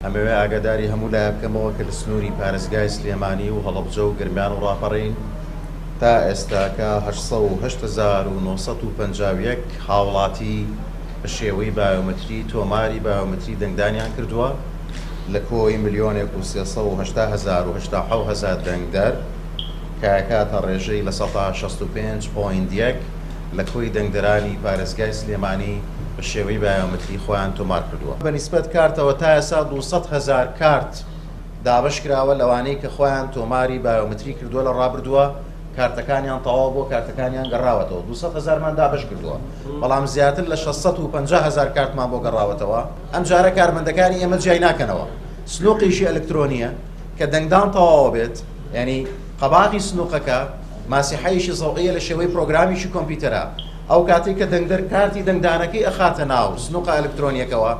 ئەمەوێ ئاگاداری هەموو لای بکەمەوە کە لە سنووری پارێزگای سلێمانی و هەڵەبجە و گرمیان و ڕاپەڕین تا ئێستاکە 80951 هاوڵاتی بە شێوەی بایۆمەتری تۆماری بایۆمەتری دەنگدانیان کردووە لە کۆی 1,387,000 دەنگدەر کە ئەکاتە ڕێژەی لە 165.1 لە کۆی دەنگدەرانی پارێزگای سلێمانی بە شێوەی بایۆمەتری خۆیان تۆمار کردووە. بەنسبەت کارتەوە تا ئێستا 200,000 کارت دابش کراوە لەوانەی کە خۆیان تۆماری بایۆمەتری کردووە لە ڕابردووە کارتەکانیان تەواو بۆ کارتەکانیان گەڕاوەتەوە 200,000مان دابش کردووە بەڵام زیاتر لە 650,000 کارتمان بۆ گەڕاوەتەوە. ئەم جارە کارمەندەکانی ئێمە جیای ناکەنەوە سنووقیشی ئەلکترۆنیە کە دەنگدان تەواو بێت، یعنی قەباغی سنووقەکە ماسیحەیەشی زەوقیە لە شێوەی پرۆگرامیشی کۆمپیوتەرە. ئەو کاتێک کە دەنگدەر کارتی دەنگدانەکەی ئەخاتە ناو سنووقە ئەلکترۆنیەکەوە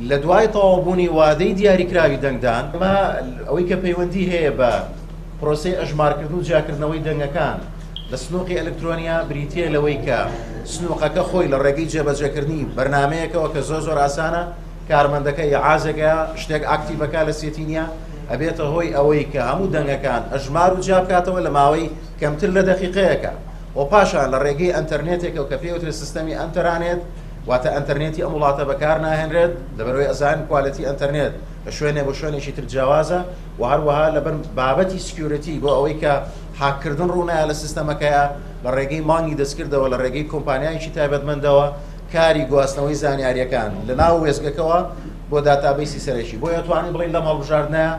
لە دوای تەواوبوونی وادەی دیاریکراوی دەنگدان ئەمە ئەوەی کە پەیوەندی هەیە بە پرۆسەی ئەژمارکردن و جیاکردنەوەی دەنگەکان لە سنووقی ئەلکترۆنیا بریتیە لەوەی کە سنووقەکە خۆی لە ڕێگەی جێبەجێکردنی بەرنامەیەکەوە کە زۆر ئاسانە کارمەندەکە عازێکە شتێک ئاکتیڤەکە لە سێتینیا ئەبێتە هۆی ئەوەی کە هەموو دەنگەکان ئەژمار و جیا بکاتەوە لە ماوەی کەمتر لە دەقیقەیەکە و پاشان لە ڕێگەی ئەنتەرنێتێک و کە پێوترێت سیستەمی ئەنتەرانێت واتە ئەنتەرنێتی ئەم وڵاتە بەکار ناهێنرێت لەبەرەوەی ئەزان کوالەتی ئەنتەرنێت لە شوێنێ بۆ شوێنێکی تر جیاوازە و هەروەها لەبەر بابەتی سکیورەتی بۆ ئەوەی کە هاکردن ڕوونایە لە سیستەمەکەیە لە ڕێگەی مانگی دەستکردەوە لە ڕێگەی کۆمپانیایکی تایبەتمەندەوە کاری گواستنەوەی زانیاریەکان لە ناو وێزگەکەەوە بۆ داتابیسی سەرەکی بۆ یەتوانی بڵین لەم هەڵبژاردنەیە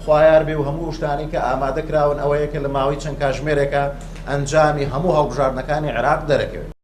خوایار بێ و هەموو شتانی کە ئامادەکراون ئەوەیە کە لە ماوەی چەند کاتژمێرێکە ئەنجامی هەموو هەڵبژاردنەکانی عێراق دەرەکەوێت.